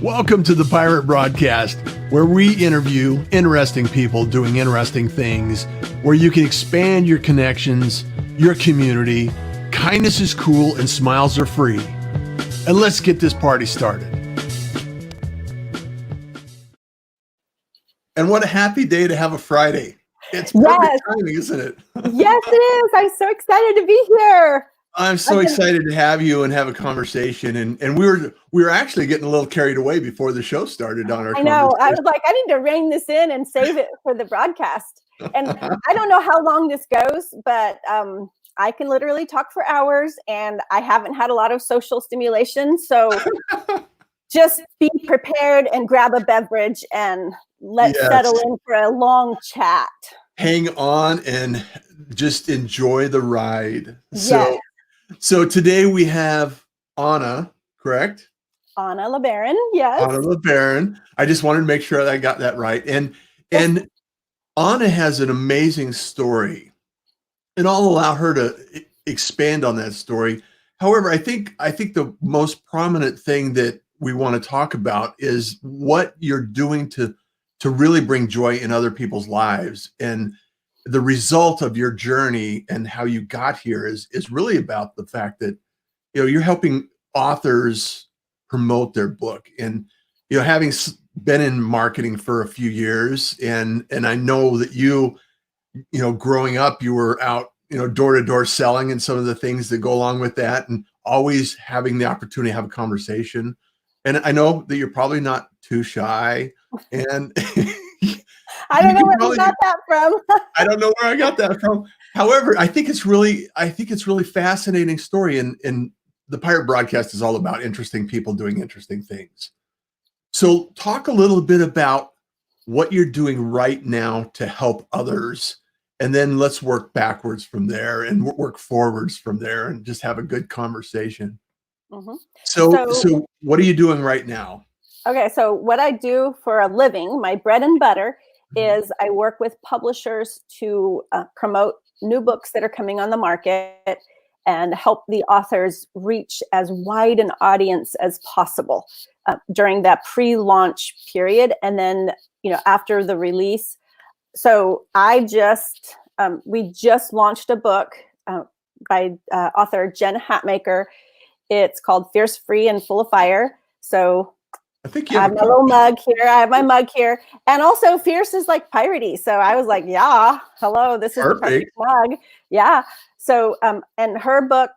Welcome to the Pirate Broadcast, where we interview interesting people doing interesting things, where you can expand your connections, your community. Kindness is cool and smiles are free. And let's get this party started. And what a happy day to have a Friday. It's perfect timing, isn't it? Yes, it is. I'm so excited to be here. I'm so excited to have you and have a conversation. And we were actually getting a little carried away before the show started on our I know. I was like, I need to rein this in and save it for the broadcast. And I don't know how long this goes, but I can literally talk for hours, and I haven't had a lot of social stimulation. So just be prepared and grab a beverage and let's settle in for a long chat. Hang on and just enjoy the ride. Yes. So today we have Anna, correct? Anna LeBaron, yes. Anna LeBaron. I just wanted to make sure that I got that right. And Anna has an amazing story, and I'll allow her to expand on that story. However, I think the most prominent thing that we want to talk about is what you're doing to really bring joy in other people's lives. And the result of your journey and how you got here is really about the fact that, you're helping authors promote their book. And, having been in marketing for a few years, and I know that growing up, you were out, door to door selling and some of the things that go along with that, and always having the opportunity to have a conversation. And I know that you're probably not too shy, and I don't know where you got that from. I don't know where I got that from. However, I think it's really fascinating story. And the Pirate Broadcast is all about interesting people doing interesting things. So talk a little bit about what you're doing right now to help others. And then let's work backwards from there and work forwards from there and just have a good conversation. Mm-hmm. So what are you doing right now? Okay, so what I do for a living, my bread and butter, is I work with publishers to promote new books that are coming on the market and help the authors reach as wide an audience as possible during that pre-launch period. And then, after the release. So we just launched a book by author Jen Hatmaker. It's called Fierce, Free, and Full of Fire. So I have my little mug here. I have my mug here. And also fierce is like piratey. So I was like, yeah, hello, this is the perfect mug. Yeah. So, and her book,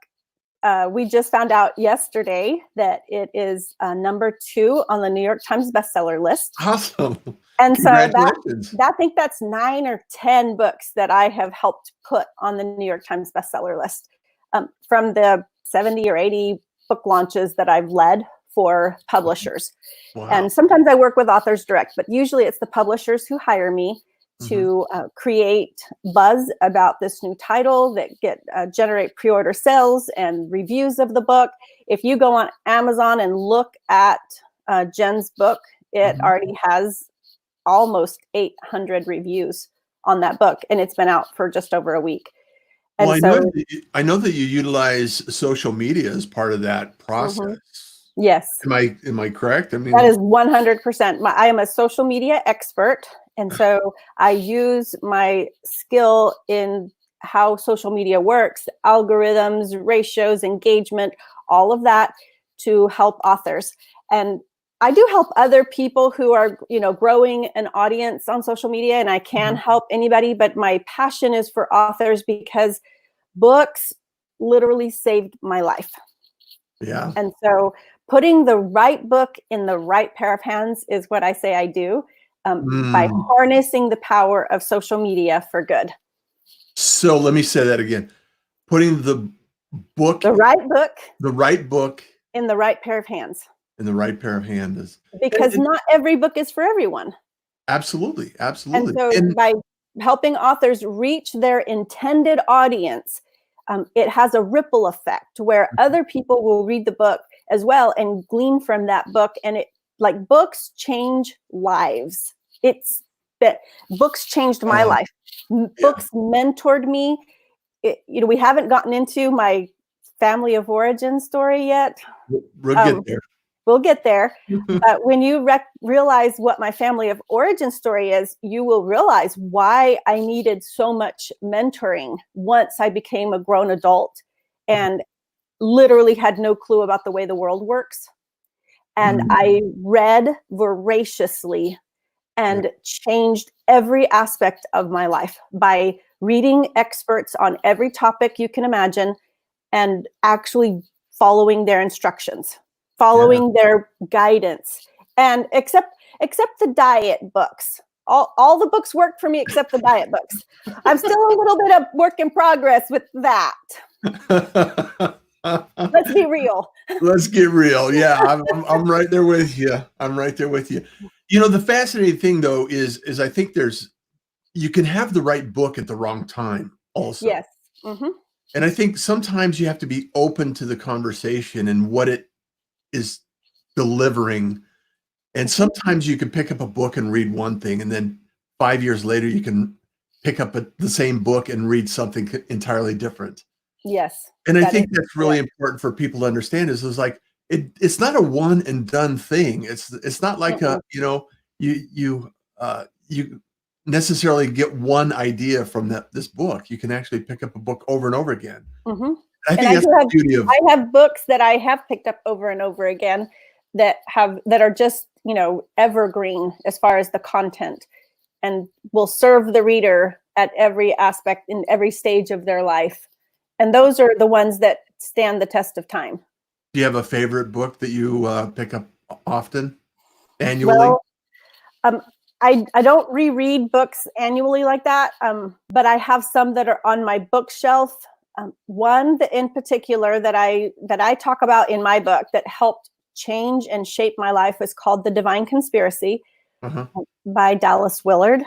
we just found out yesterday that it is number 2 on the New York Times bestseller list. Awesome. And so I think that's 9 or 10 books that I have helped put on the New York Times bestseller list from the 70 or 80 book launches that I've led for publishers. Wow. And sometimes I work with authors direct, but usually it's the publishers who hire me to create buzz about this new title that generate pre-order sales and reviews of the book. If you go on Amazon and look at Jen's book, it already has almost 800 reviews on that book, and it's been out for just over a week. And I know that you utilize social media as part of that process. Yes. Am I correct? I mean, that is 100%. I am a social media expert. And so I use my skill in how social media works, algorithms, ratios, engagement, all of that to help authors. And I do help other people who are, growing an audience on social media, and I can help anybody, but my passion is for authors because books literally saved my life. Yeah. And so putting the right book in the right pair of hands is what I say I do by harnessing the power of social media for good. So let me say that again. Putting the right book in the right pair of hands. In the right pair of hands. Because not every book is for everyone. Absolutely. And so by helping authors reach their intended audience, it has a ripple effect where other people will read the book as well and glean from that book. And books change lives. Books changed my life. Books mentored me. We haven't gotten into my family of origin story yet. We'll get there. we'll get there. But when you realize what my family of origin story is, you will realize why I needed so much mentoring once I became a grown adult and literally had no clue about the way the world works. And I read voraciously and changed every aspect of my life by reading experts on every topic you can imagine and actually following their instructions, following their guidance. And except the diet books. All the books work for me except the diet books. I'm still a little bit of work in progress with that. Let's be real. Let's get real. Yeah, I'm right there with you. I'm right there with you. You know, the fascinating thing though is I think you can have the right book at the wrong time also. Yes. Mm-hmm. And I think sometimes you have to be open to the conversation and what it is delivering. And sometimes you can pick up a book and read one thing, and then 5 years later you can pick up the same book and read something entirely different. Yes. And I think that's really important for people to understand is like it's not a one and done thing. It's not like you necessarily get one idea from this book. You can actually pick up a book over and over again. Mm-hmm. I think that's the beauty of. I have books that I have picked up over and over again that are just evergreen as far as the content, and will serve the reader at every aspect in every stage of their life. And those are the ones that stand the test of time. Do you have a favorite book that you pick up often, annually? Well, I don't reread books annually like that, but I have some that are on my bookshelf. One that in particular that I talk about in my book that helped change and shape my life is called The Divine Conspiracy by Dallas Willard.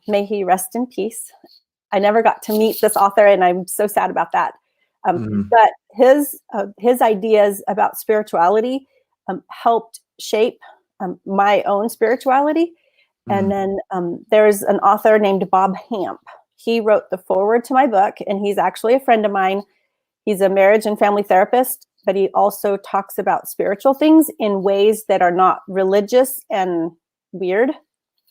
May he rest in peace. I never got to meet this author, and I'm so sad about that. But his ideas about spirituality helped shape my own spirituality. And then there's an author named Bob Hamp. He wrote the foreword to my book, and he's actually a friend of mine. He's a marriage and family therapist, but he also talks about spiritual things in ways that are not religious and weird,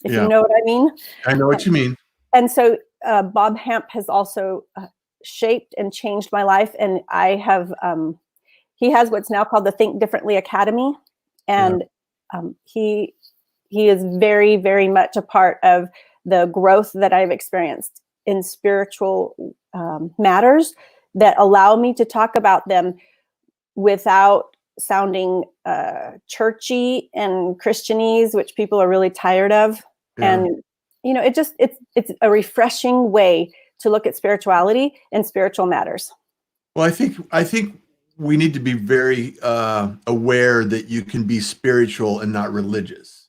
if you know what I mean. I know what you mean. And so Bob Hamp has also shaped and changed my life. And I have, he has what's now called the Think Differently Academy. And he is very, very much a part of the growth that I've experienced in spiritual matters that allow me to talk about them without sounding churchy and Christianese, which people are really tired of. And it's a refreshing way to look at spirituality and spiritual matters. Well, I think we need to be very aware that you can be spiritual and not religious.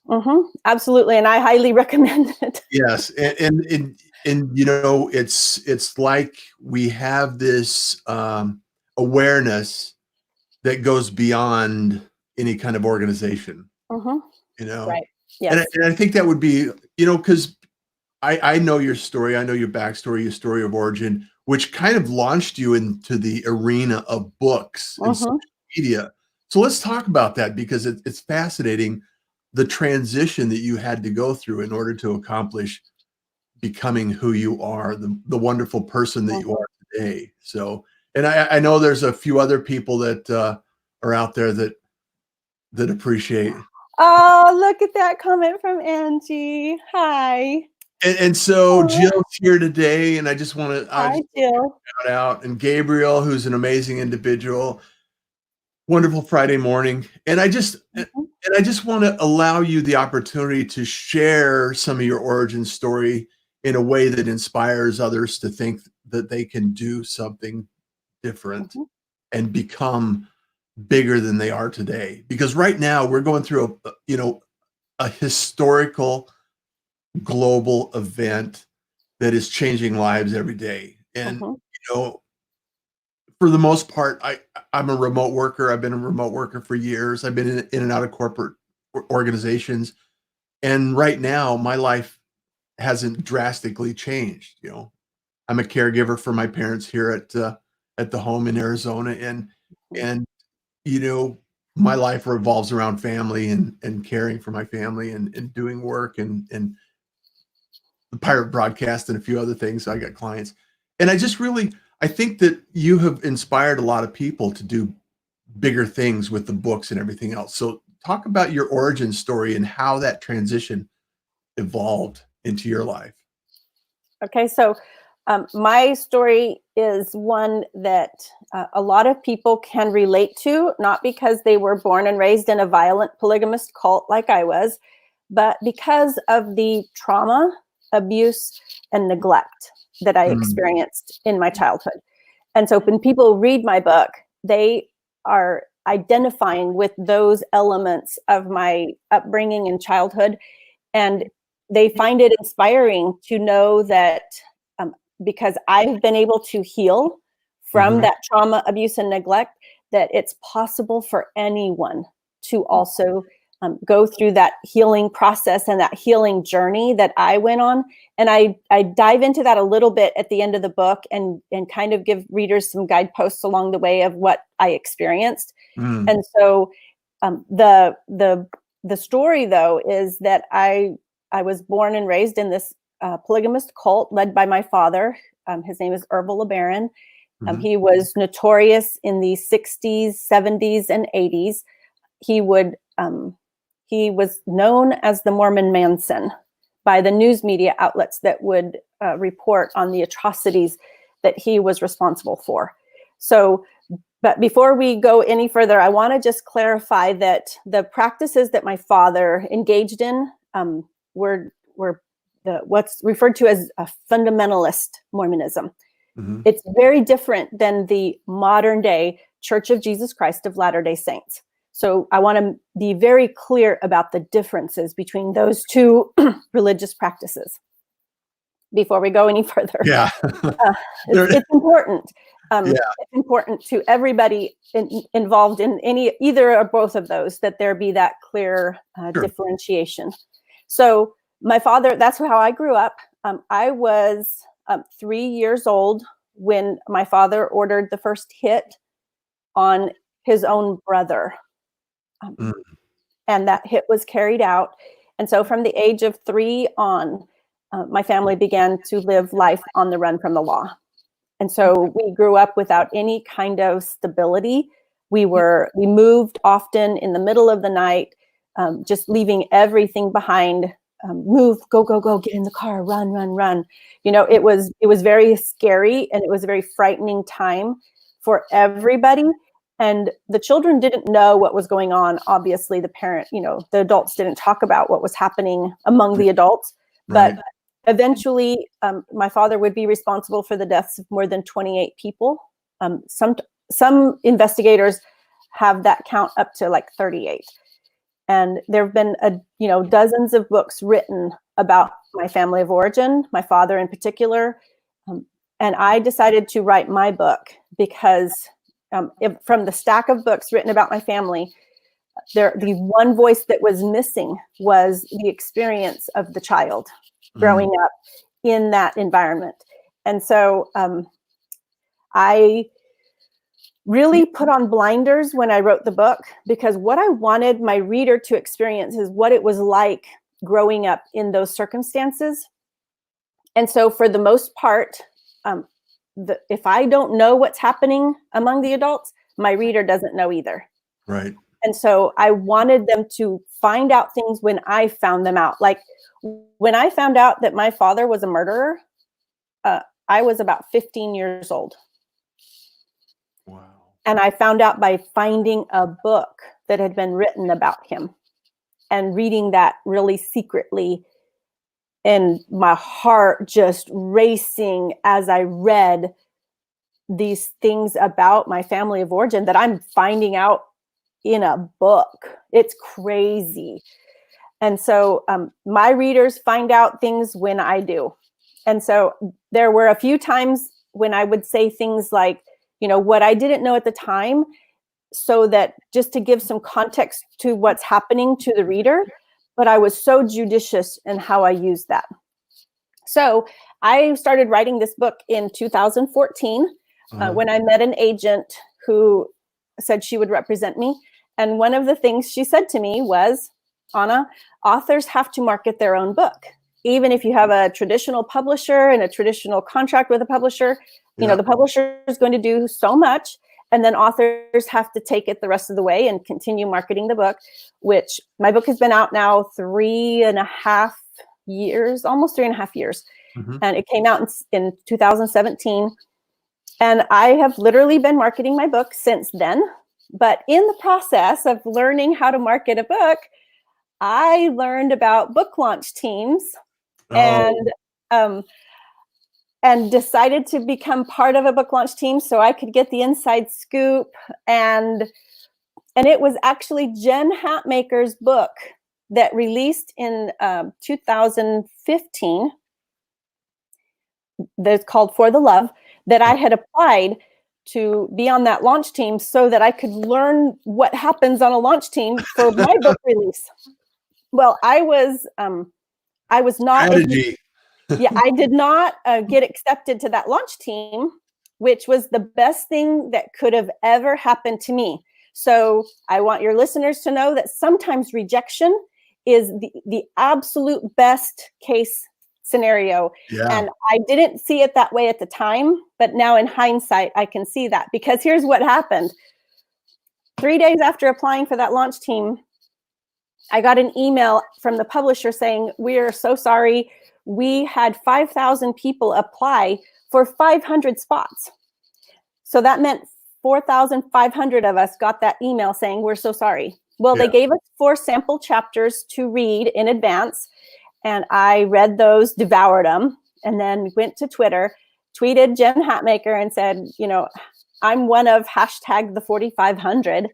Absolutely, and I highly recommend it. Yes, and it's like we have this awareness that goes beyond any kind of organization. Right. Yes. And I think that would be, because I know your story, I know your backstory, your story of origin, which kind of launched you into the arena of books and social media. So let's talk about that, because it's fascinating, the transition that you had to go through in order to accomplish becoming who you are, the wonderful person that you are today. So, and I know there's a few other people that are out there that appreciate. Oh, look at that comment from Angie. Hi. And so Jill's here today, and I just want to Hi, Jill. shout out, and Gabriel, who's an amazing individual. Wonderful Friday morning. And I just want to allow you the opportunity to share some of your origin story in a way that inspires others to think that they can do something different and become bigger than they are today. Because right now we're going through a historical global event that is changing lives every day. And for the most part, I'm a remote worker. I've been a remote worker for years. I've been in and out of corporate organizations. And right now, my life hasn't drastically changed. I'm a caregiver for my parents here at the home in Arizona. And my life revolves around family and caring for my family and doing work and the pirate broadcast and a few other things. So I got clients. And I think that you have inspired a lot of people to do bigger things with the books and everything else. So talk about your origin story and how that transition evolved into your life. Okay, so my story is one that a lot of people can relate to, not because they were born and raised in a violent polygamist cult like I was, but because of the trauma, abuse, and neglect that I experienced in my childhood. And so when people read my book, they are identifying with those elements of my upbringing and childhood. And they find it inspiring to know that because I've been able to heal from that trauma, abuse, and neglect, that it's possible for anyone to also go through that healing process and that healing journey that I went on. And I dive into that a little bit at the end of the book and kind of give readers some guideposts along the way of what I experienced. And so the story, though, is that I was born and raised in this polygamist cult led by my father. His name is Russ LeBaron. He was notorious in the 60s, 70s, and 80s. He was known as the Mormon Manson by the news media outlets that would report on the atrocities that he was responsible for. So, but before we go any further, I want to just clarify that the practices that my father engaged in were what's referred to as a fundamentalist Mormonism. It's very different than the modern day Church of Jesus Christ of Latter-day Saints. So I want to be very clear about the differences between those two religious practices before we go any further. Yeah. It's important. Yeah. It's important to everybody involved in either or both of those, that there be that clear differentiation. So my father, that's how I grew up. I was 3 years old when my father ordered the first hit on his own brother. And that hit was carried out. And so from the age of 3 on, my family began to live life on the run from the law. And so we grew up without any kind of stability. We moved often in the middle of the night, just leaving everything behind. Move, go, get in the car, run. You know, it was very scary, and it was a very frightening time for everybody. And the children didn't know what was going on. Obviously, the adults didn't talk about what was happening among the adults. But eventually, my father would be responsible for the deaths of more than 28 people. Some investigators have that count up to like 38. And there have been dozens of books written about my family of origin, my father in particular. And I decided to write my book because from the stack of books written about my family, the one voice that was missing was the experience of the child growing up in that environment. And so I really put on blinders when I wrote the book, because what I wanted my reader to experience is what it was like growing up in those circumstances. And so for the most part, if I don't know what's happening among the adults, my reader doesn't know either. Right. And so I wanted them to find out things when I found them out. Like when I found out that my father was a murderer, I was about 15 years old. Wow. And I found out by finding a book that had been written about him and reading that really secretly, and my heart just racing as I read these things about my family of origin that I'm finding out in a book. It's crazy. And so my readers find out things when I do. And so there were a few times when I would say things like, what I didn't know at the time, so that just to give some context to what's happening to the reader, but I was so judicious in how I used that. So I started writing this book in 2014 when I met an agent who said she would represent me. And one of the things she said to me was, Anna, authors have to market their own book. Even if you have a traditional publisher and a traditional contract with a publisher, you know, the publisher is going to do so much, and then authors have to take it the rest of the way and continue marketing the book, which my book has been out now 3.5 years, almost 3.5 years. And it came out in 2017. And I have literally been marketing my book since then. But in the process of learning how to market a book, I learned about book launch teams and decided to become part of a book launch team so I could get the inside scoop. And it was actually Jen Hatmaker's book that released in 2015 that's called For the Love, that I had applied to be on that launch team so that I could learn what happens on a launch team for my book release. Well, I was not. I did not get accepted to that launch team, which was the best thing that could have ever happened to me. So I want your listeners to know that sometimes rejection is the absolute best case scenario. And I didn't see it that way at the time, but now in hindsight, I can see that, because here's what happened. 3 days after applying for that launch team, I got an email from the publisher saying, we are so sorry. We had 5,000 people apply for 500 spots. So that meant 4,500 of us got that email saying, we're so sorry. Well, they gave us 4 sample chapters to read in advance. And I read those, devoured them, and then went to Twitter, tweeted Jen Hatmaker and said, you know, I'm one of hashtag the 4,500.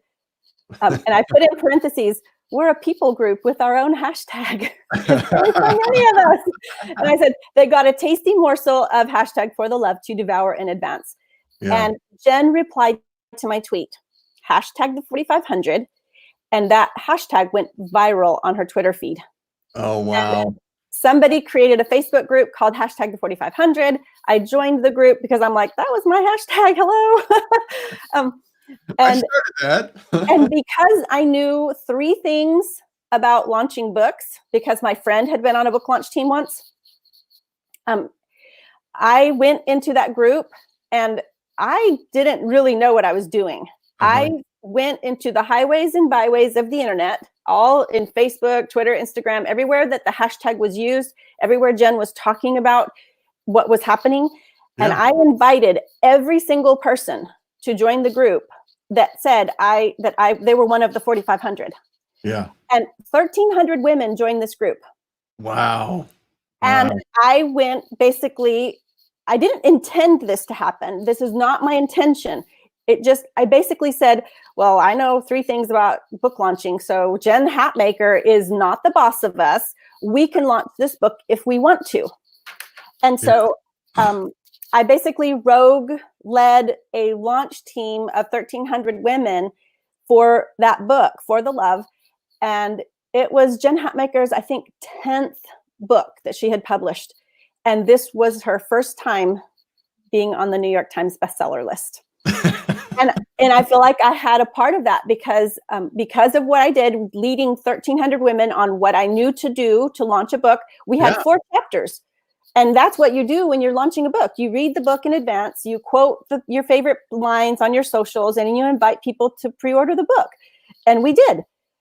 And I put in parentheses, we're a people group with our own hashtag. There's so many of us. And I said, they got a tasty morsel of hashtag For the Love to devour in advance. And Jen replied to my tweet, hashtag the 4,500. And that hashtag went viral on her Twitter feed. Oh, wow. And somebody created a Facebook group called hashtag the 4,500. I joined the group because I'm like, that was my hashtag. Hello. I started that. And because I knew 3 things about launching books, because my friend had been on a book launch team once, I went into that group and I didn't really know what I was doing. I went into the highways and byways of the internet, all in Facebook, Twitter, Instagram, everywhere that the hashtag was used, everywhere Jen was talking about what was happening. And I invited every single person to join the group that said they were one of the 4,500. Yeah. And 1,300 women joined this group. Wow. And I went, basically, I didn't intend this to happen. This is not my intention. I basically said, well, I know 3 things about book launching. So Jen Hatmaker is not the boss of us. We can launch this book if we want to. And so I basically rogue led a launch team of 1,300 women for that book, For the Love. And it was Jen Hatmaker's, I think, 10th book that she had published. And this was her first time being on the New York Times bestseller list. And I feel like I had a part of that because of what I did, leading 1,300 women on what I knew to do to launch a book. We had 4 chapters. And that's what you do when you're launching a book. You read the book in advance, you quote your favorite lines on your socials, and you invite people to pre-order the book. And we did.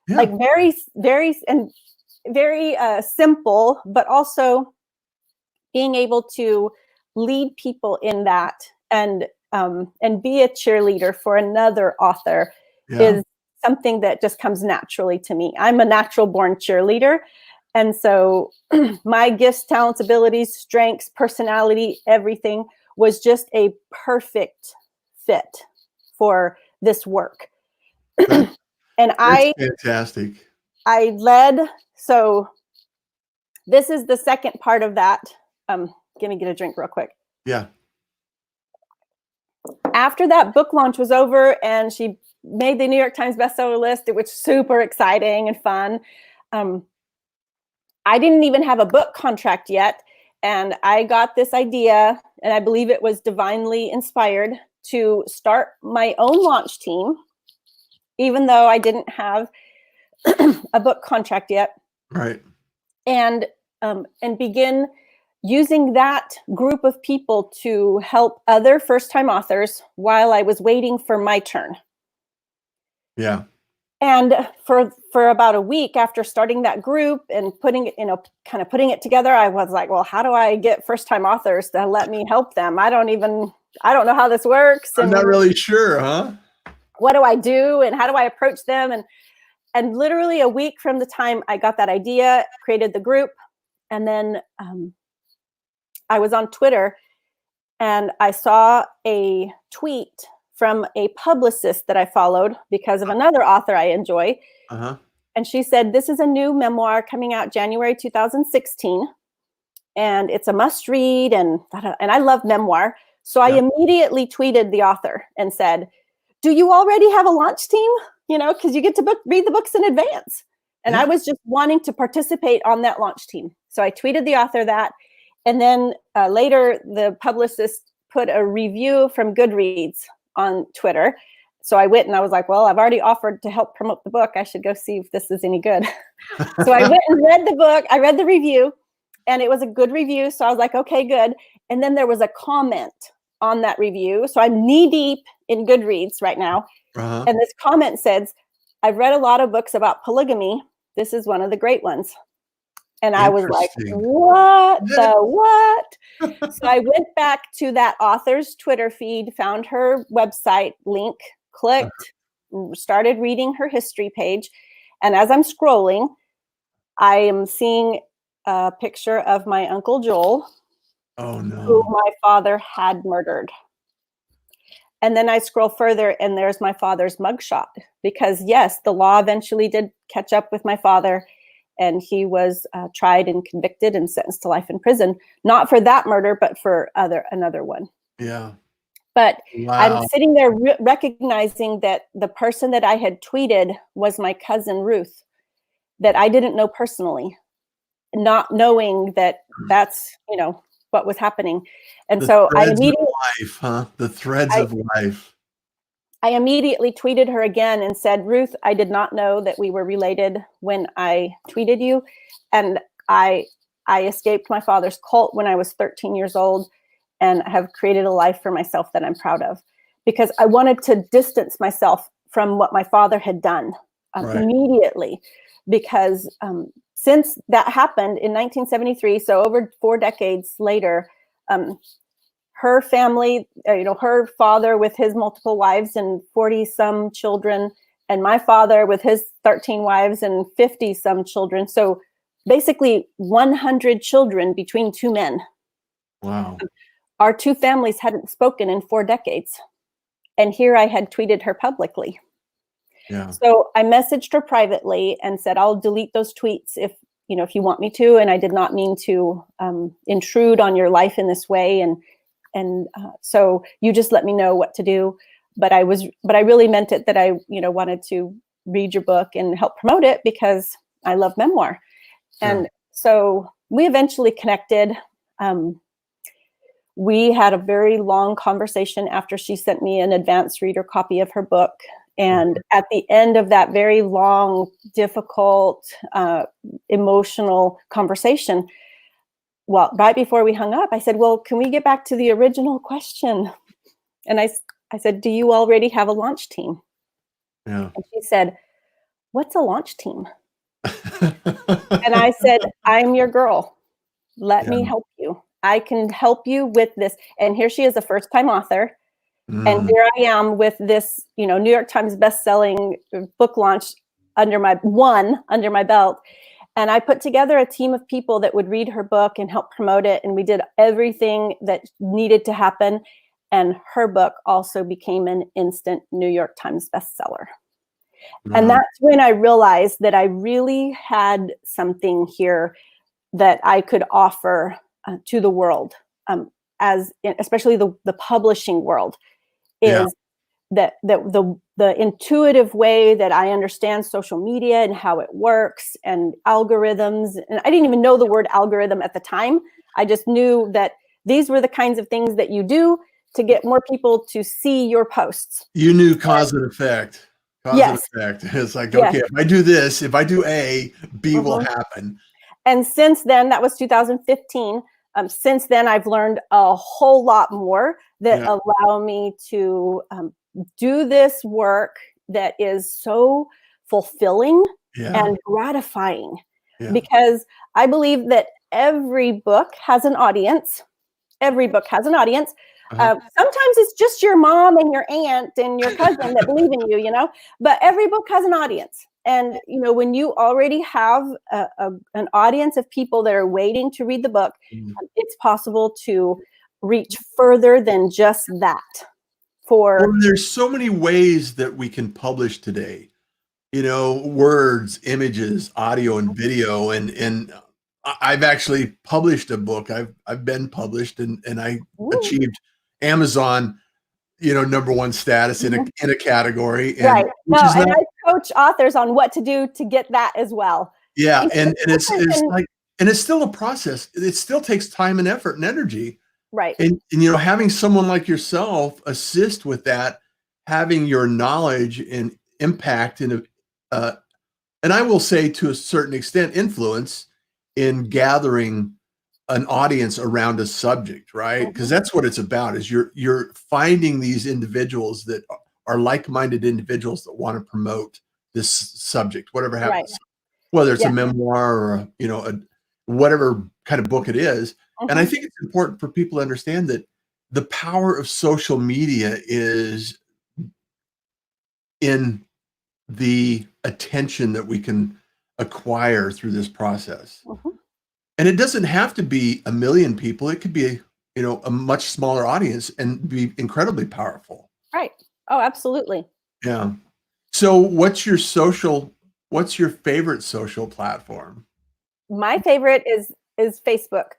Like very, very, and very simple, but also being able to lead people in that and be a cheerleader for another author is something that just comes naturally to me. I'm a natural born cheerleader. And so my gifts, talents, abilities, strengths, personality, everything was just a perfect fit for this work. And That's fantastic. I led, so this is the second part of that. Let me get a drink real quick. Yeah. After that book launch was over and she made the New York Times bestseller list, it was super exciting and fun. I didn't even have a book contract yet. And I got this idea, and I believe it was divinely inspired, to start my own launch team even though I didn't have a book contract yet. Right. And begin using that group of people to help other first-time authors while I was waiting for my turn. Yeah. And for about a week after starting that group and putting it, kind of putting it together, I was like, well, how do I get first-time authors to let me help them? I don't know how this works. I'm not really sure, huh? What do I do? And how do I approach them? And literally a week from the time I got that idea, created the group, and then I was on Twitter and I saw a tweet from a publicist that I followed because of another author I enjoy. Uh-huh. And she said, this is a new memoir coming out January 2016. And it's a must read. And I love memoir. So I immediately tweeted the author and said, do you already have a launch team? Because you get to read the books in advance. And I was just wanting to participate on that launch team. So I tweeted the author that. And then later, the publicist put a review from Goodreads on Twitter. So I went and I was like, well, I've already offered to help promote the book. I should go see if this is any good. So I went and read the book. I read the review, and it was a good review. So I was like, okay, good. And then there was a comment on that review. So I'm knee deep in Goodreads right now. Uh-huh. And this comment says, I've read a lot of books about polygamy. This is one of the great ones. And I was like, what the what? So I went back to that author's Twitter feed, found her website link, clicked, started reading her history page. And as I'm scrolling, I am seeing a picture of my Uncle Joel, who my father had murdered. And then I scroll further and there's my father's mugshot because yes, the law eventually did catch up with my father. And he was tried and convicted and sentenced to life in prison, not for that murder, but for another one. Yeah. But I'm sitting there recognizing that the person that I had tweeted was my cousin Ruth, that I didn't know personally, not knowing that that's, what was happening. And so I immediately, life, huh? The threads of life. I immediately tweeted her again and said, Ruth, I did not know that we were related when I tweeted you. And I escaped my father's cult when I was 13 years old and have created a life for myself that I'm proud of because I wanted to distance myself from what my father had done immediately because since that happened in 1973, so over 4 decades later, her family, her father with his multiple wives and 40 some children, and my father with his 13 wives and 50 some children. So basically 100 children between 2 men. Wow. Our 2 families hadn't spoken in 4 decades. And here I had tweeted her publicly. Yeah. So I messaged her privately and said, I'll delete those tweets if you want me to. And I did not mean to intrude on your life in this way. And so you just let me know what to do. But I really meant it that I, wanted to read your book and help promote it because I love memoir. And so we eventually connected. We had a very long conversation after she sent me an advanced reader copy of her book. And at the end of that very long, difficult, emotional conversation, well, right before we hung up, I said, well, can we get back to the original question? And I said, do you already have a launch team? Yeah. And she said, what's a launch team? And I said, I'm your girl. Let me help you. I can help you with this. And here she is, a first-time author. And here I am with this, New York Times best-selling book launch under my belt. And I put together a team of people that would read her book and help promote it. And we did everything that needed to happen. And her book also became an instant New York Times bestseller. And that's when I realized that I really had something here that I could offer to the world, especially the publishing world, is that the intuitive way that I understand social media and how it works and algorithms. And I didn't even know the word algorithm at the time. I just knew that these were the kinds of things that you do to get more people to see your posts. You knew cause and effect. Cause and Yes. effect. It's like, Yes. okay, if I do this, if I do A, B will Mhm. happen. And since then, that was 2015. Since then, I've learned a whole lot more that Yeah. allow me to do this work that is so fulfilling Yeah. and gratifying. Yeah. Because I believe that every book has an audience. Every book has an audience. Uh-huh. Sometimes it's just your mom and your aunt and your cousin that believe in you, but every book has an audience. And, when you already have an audience of people that are waiting to read the book, Mm. it's possible to reach further than just that. Well, For there's so many ways that we can publish today. Words, images, audio, and video, and I've actually published a book. I've been published, and I Ooh, achieved Amazon, #1 status in a mhm, in a category, right. and which No, is and not. I coach authors on what to do to get that as well. Yeah, and It's and it's different it's than like, and it's still a process. It still takes time and effort and energy. right. And having someone like yourself assist with that, having your knowledge and impact uh, and I will say to a certain extent, influence in gathering an audience around a subject, right? Because Mhm, that's what it's about, is you're finding these individuals that are like-minded individuals that want to promote this subject, whatever right. happens, whether it's a Yeah. memoir or whatever kind of book it is. And I Mhm, think it's important for people to understand that the power of social media is in the attention that we can acquire through this process. mhm. And it doesn't have to be a million people. It could be, a much smaller audience and be incredibly powerful. Right. Oh, absolutely. Yeah. So what's your favorite social platform? My favorite is Facebook.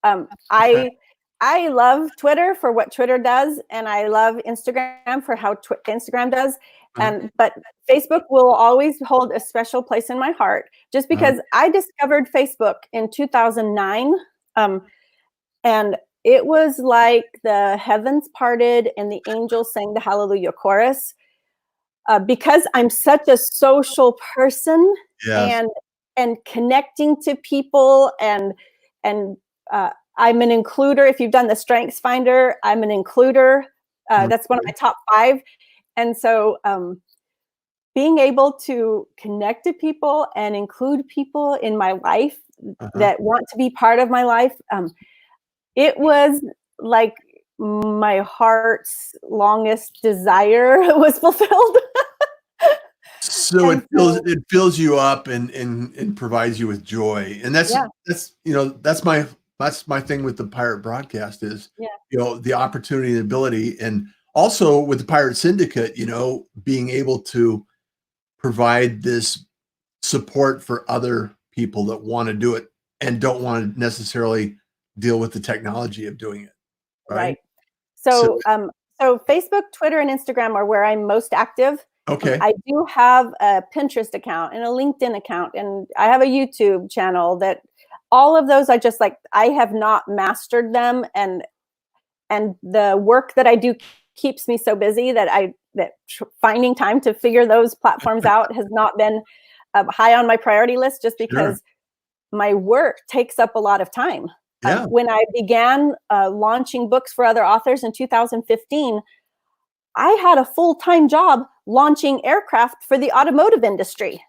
Okay. I love Twitter for what Twitter does, and I love Instagram for how Instagram does. Uh-huh. But Facebook will always hold a special place in my heart, just Uh-huh. because I discovered Facebook in 2009, and it was like the heavens parted and the angels sang the Hallelujah chorus. Because I'm such a social person, Yes. and connecting to people, and I'm an includer. If you've done the Strengths Finder, I'm an includer. That's one of my Okay. top 5. And so being able to connect to people and include people in my life Uh-huh. that want to be part of my life, it was like my heart's longest desire was fulfilled. So And so, it fills you up and provides you with joy. And yeah, that's my thing with the pirate broadcast is, yeah, the opportunity and ability, and also with the Pirate Syndicate, being able to provide this support for other people that want to do it and don't want to necessarily deal with the technology of doing it, right? right. So, So Facebook, Twitter, and Instagram are where I'm most active. okay. I do have a Pinterest account and a LinkedIn account, and I have a YouTube channel. That all of those, I have not mastered them, and the work that I do keeps me so busy that finding time to figure those platforms out has not been high on my priority list, just Sure. because my work takes up a lot of time. Yeah. When I began launching books for other authors in 2015, I had a full-time job launching aircraft for the automotive industry.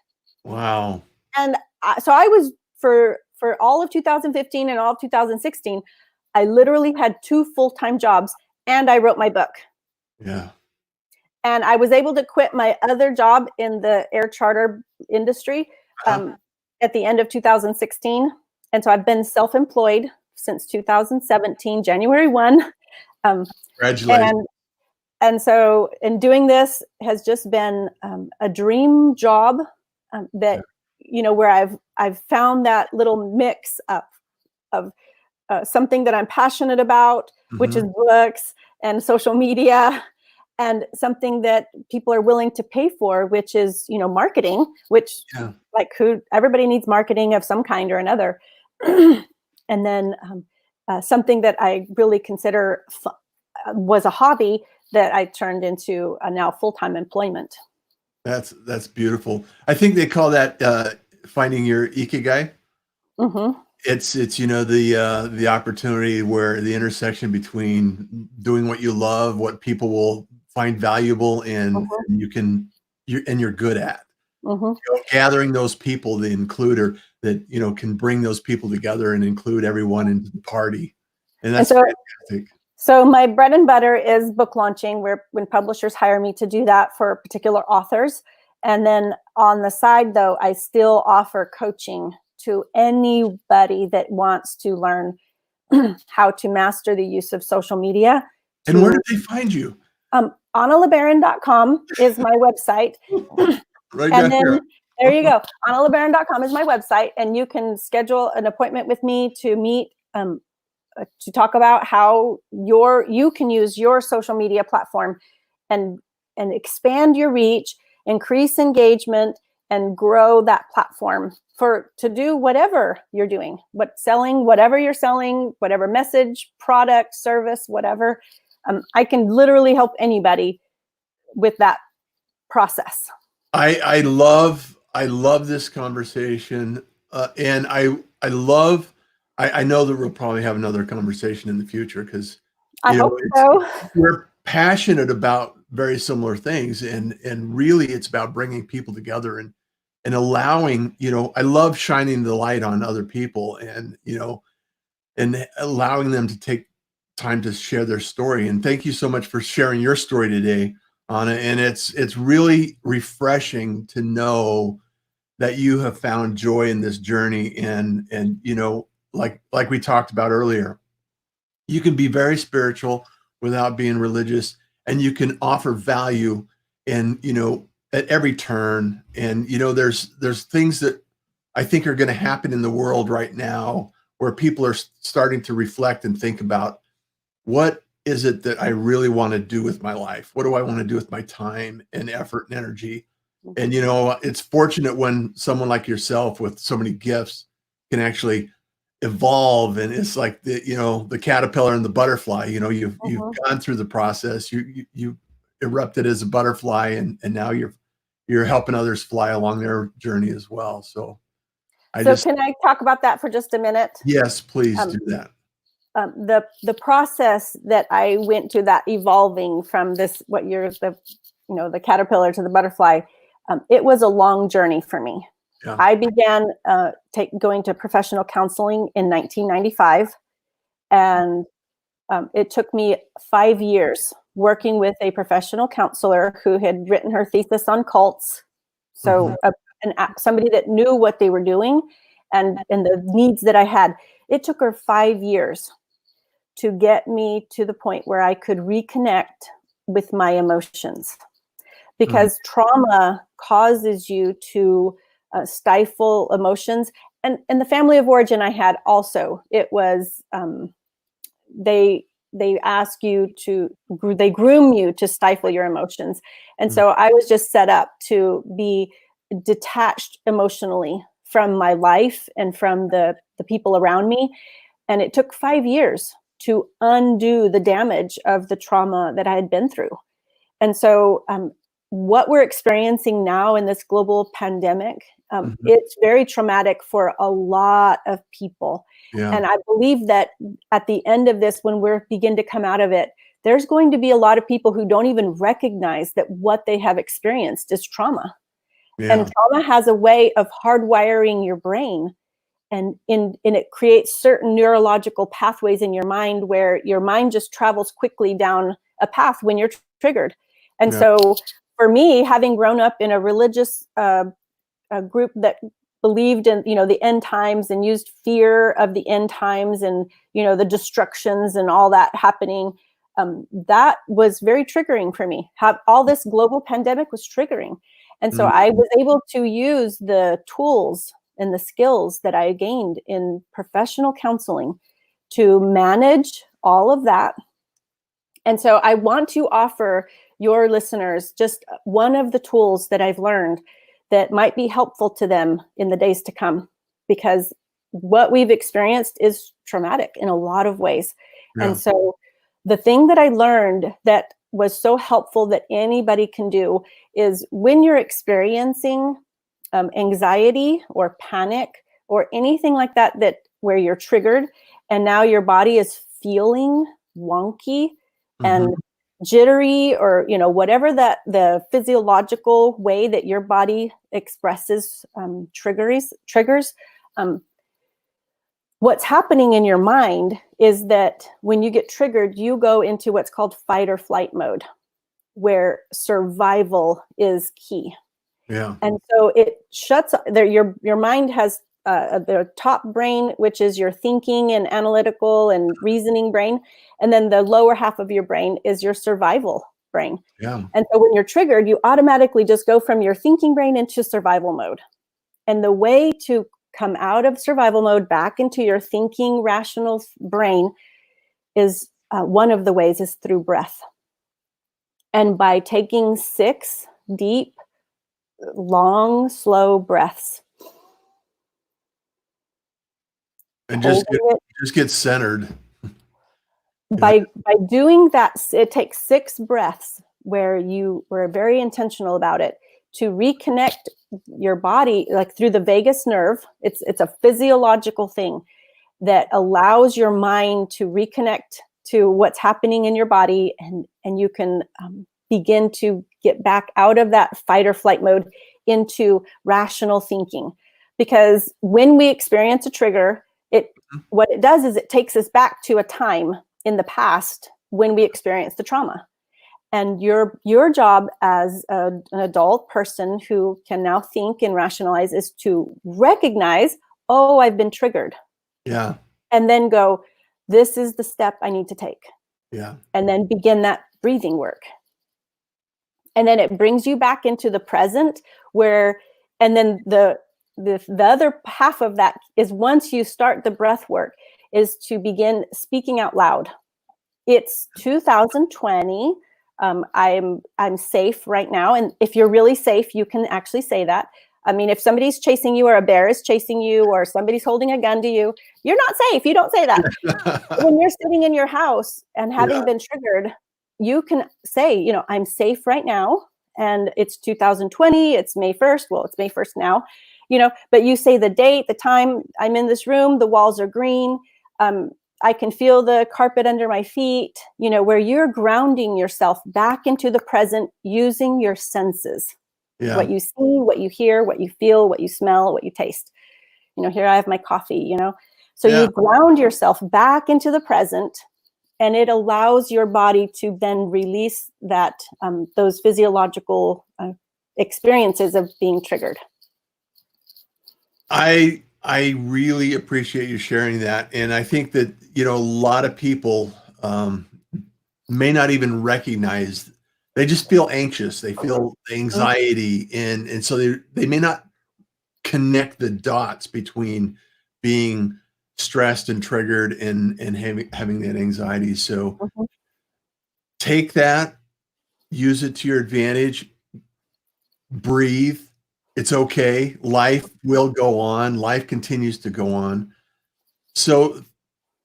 Wow. And so I was, for all of 2015 and all of 2016, I literally had 2 full-time jobs, and I wrote my book. Yeah. And I was able to quit my other job in the air charter industry Uh-huh. at the end of 2016. And so I've been self-employed since 2017, January 1. Congratulations. And so, in doing this has just been a dream job, Yeah. that, where I've found that little mix of something that I'm passionate about, which is Mhm. books and social media, and something that people are willing to pay for, which is, marketing, which, Yeah. like, who everybody needs marketing of some kind or another. And then something that I really consider was a hobby that I turned into a now full-time employment. That's beautiful. I think they call that finding your ikigai. Mm-hmm. It's the opportunity where the intersection between doing what you love, what people will find valuable, and Mm-hmm. you're good at. Mm-hmm. Gathering those people, the includer that can bring those people together and include everyone into the party, and And that's so, fantastic. so my bread and butter is book launching, where when publishers hire me to do that for particular authors. And then on the side, though, I still offer coaching to anybody that wants to learn how to master the use of social media. And where did they find you? AnnaLeBaron.com is my website. Right And down then here. there you go. AnnaLeBaron.com is my website, and you can schedule an appointment with me to meet to talk about how you can use your social media platform and expand your reach, increase engagement, and grow that platform to do whatever you're doing, whatever you're selling, whatever message, product, service, whatever. I can literally help anybody with that process. I love this conversation, and I love. I know that we'll probably have another conversation in the future because I hope so. we're passionate about very similar things, and really it's about bringing people together and allowing. I love shining the light on other people, and and allowing them to take time to share their story. And thank you so much for sharing your story today, Anna. And it's really refreshing to know that you have found joy in this journey. And like we talked about earlier, you can be very spiritual without being religious, and you can offer value and at every turn. And there's things that I think are going to happen in the world right now where people are starting to reflect and think about, what is it that I really want to do with my life? What do I want to do with my time and effort and energy? And it's fortunate when someone like yourself with so many gifts can actually evolve. And it's like the caterpillar and the butterfly. You've gone through the process. You erupted as a butterfly, and now you're helping others fly along their journey as well. So can I talk about that for just a minute? Yes, please do that. The process that I went through, that evolving from the caterpillar to the butterfly, it was a long journey for me. Yeah. I began going to professional counseling in 1995, and it took me 5 years working with a professional counselor who had written her thesis on cults. So somebody that knew what they were doing and the needs that I had. It took her 5 years to get me to the point where I could reconnect with my emotions, because trauma causes you to stifle emotions. And the family of origin I had also, it was, they ask you they groom you to stifle your emotions. And so I was just set up to be detached emotionally from my life and from the people around me. And it took 5 years to undo the damage of the trauma that I had been through. And so what we're experiencing now in this global pandemic, it's very traumatic for a lot of people. Yeah. And I believe that at the end of this, when we begin to come out of it, there's going to be a lot of people who don't even recognize that what they have experienced is trauma. Yeah. And trauma has a way of hardwiring your brain. And it creates certain neurological pathways in your mind where your mind just travels quickly down a path when you're triggered. And so for me, having grown up in a religious group that believed in, the end times and used fear of the end times and, the destructions and all that happening, that was very triggering for me. All this global pandemic was triggering. And so I was able to use the tools and the skills that I gained in professional counseling to manage all of that. And so I want to offer your listeners just one of the tools that I've learned that might be helpful to them in the days to come, because what we've experienced is traumatic in a lot of ways. Yeah. And so the thing that I learned that was so helpful that anybody can do is when you're experiencing anxiety or panic or anything like that, where you're triggered and now your body is feeling wonky and jittery, or whatever that the physiological way that your body expresses triggers. What's happening in your mind is that when you get triggered, you go into what's called fight or flight mode, where survival is key. Yeah. And so it shuts there. Your mind has the top brain, which is your thinking and analytical and reasoning brain. And then the lower half of your brain is your survival brain. Yeah. And so when you're triggered, you automatically just go from your thinking brain into survival mode. And the way to come out of survival mode back into your thinking, rational brain is one of the ways is through breath. And by taking 6 deep, long, slow breaths. And just get centered. By doing that, it takes 6 breaths where you were very intentional about it to reconnect your body, like through the vagus nerve. It's a physiological thing that allows your mind to reconnect to what's happening in your body, and you can begin to get back out of that fight or flight mode into rational thinking. Because when we experience a trigger, what it does is it takes us back to a time in the past when we experienced the trauma. And your job as an adult person who can now think and rationalize is to recognize, oh, I've been triggered. Yeah. And then go, this is the step I need to take. Yeah. And then begin that breathing work. And then it brings you back into the present and then the other half of that is, once you start the breath work, is to begin speaking out loud. It's 2020. I'm safe right now. And if you're really safe, you can actually say that. I mean, if somebody's chasing you, or a bear is chasing you, or somebody's holding a gun to you, you're not safe. You don't say that. When you're sitting in your house and having been triggered, you can say, I'm safe right now. And it's 2020. It's May 1st. Well, it's May 1st now, but you say the date, the time. I'm in this room. The walls are green. I can feel the carpet under my feet, where you're grounding yourself back into the present using your senses. Yeah. What you see, what you hear, what you feel, what you smell, what you taste. Here I have my coffee, So you ground yourself back into the present, and it allows your body to then release that those physiological experiences of being triggered. I really appreciate you sharing that. And I think that, a lot of people may not even recognize, they just feel anxious. They feel anxiety. And so they may not connect the dots between being stressed and triggered and having that anxiety. So take that, use it to your advantage, breathe. It's okay. Life will go on. Life continues to go on. So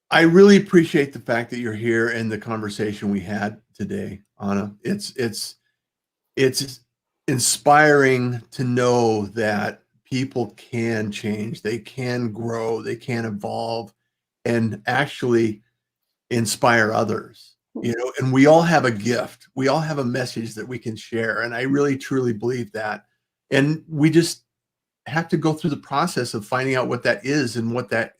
I really appreciate the fact that you're here and the conversation we had today, Anna. It's inspiring to know that people can change, they can grow, they can evolve, and actually inspire others. And we all have a gift. We all have a message that we can share. And I really, truly believe that. And we just have to go through the process of finding out what that is and what that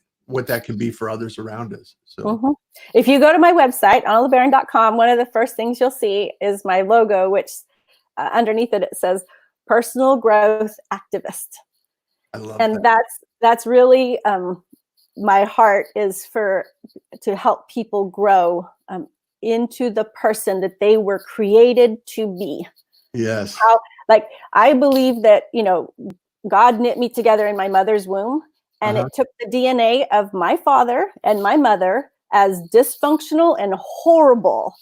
can be for others around us. So if you go to my website, annalebaron.com, one of the first things you'll see is my logo, which underneath it says personal growth activist. I love that. And that's really my heart is to help people grow into the person that they were created to be. Yes. I believe that, God knit me together in my mother's womb, and it took the DNA of my father and my mother, as dysfunctional and horrible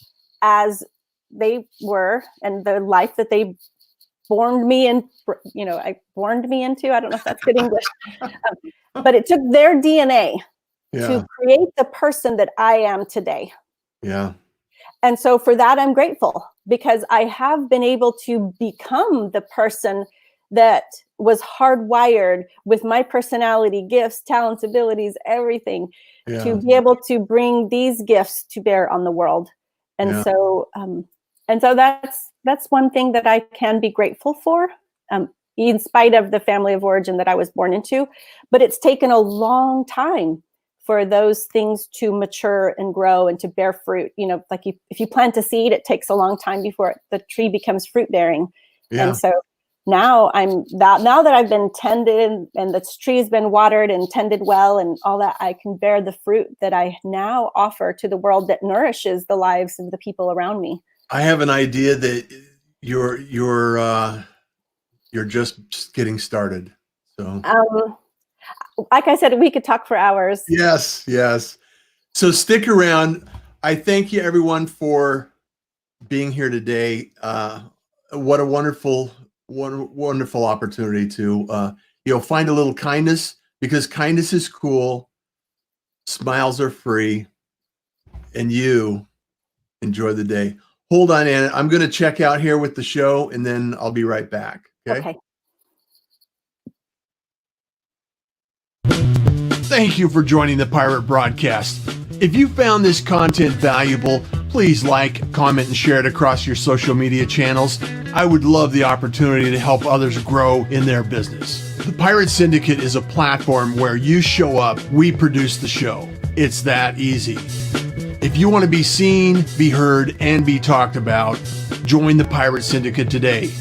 as they were, and the life that they born me into. I don't know if that's good English, but it took their DNA to create the person that I am today. Yeah. And so for that, I'm grateful, because I have been able to become the person that was hardwired with my personality, gifts, talents, abilities, everything, to be able to bring these gifts to bear on the world. And so that's one thing that I can be grateful for, in spite of the family of origin that I was born into. But it's taken a long time for those things to mature and grow and to bear fruit. You know, like if you plant a seed, it takes a long time before the tree becomes fruit bearing. And so now now that I've been tended and the tree's been watered and tended well and all that, I can bear the fruit that I now offer to the world that nourishes the lives of the people around me. I have an idea that you're just getting started. So like I said, we could talk for hours. Yes. So stick around. I thank you, everyone, for being here today. What a wonderful opportunity to find a little kindness, because kindness is cool. Smiles are free, and you enjoy the day. Hold on, Anna. I'm going to check out here with the show, and then I'll be right back. Okay. Thank you for joining the Pirate Broadcast. If you found this content valuable, please like, comment, and share it across your social media channels. I would love the opportunity to help others grow in their business. The Pirate Syndicate is a platform where you show up, we produce the show. It's that easy. If you want to be seen, be heard, and be talked about, join the Pirate Syndicate today.